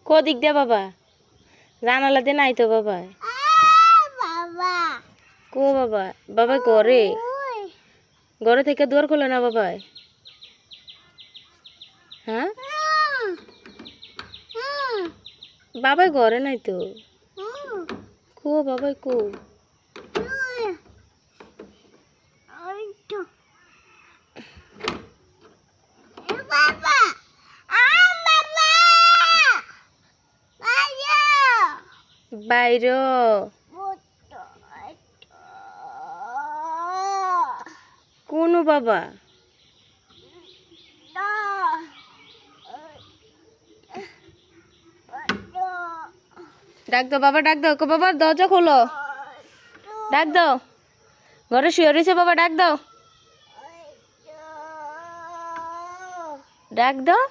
কদিক দে বাবা জানালা দিয়ে নাই তো বাবা কো বাবা বাবা ঘরে ঘরে থেকে দুয়ার খোলে না বাবা হ্যাঁ বাবা ঘরে নাই তো কো বাবা কো বাইরে কোন বাবা ডাক দাও বাবা ডাক দাও বাবা দরজা খোলো ডাক দাও ঘরে শুয়ে রয়েছে বাবা ডাক দাও ডাক দাও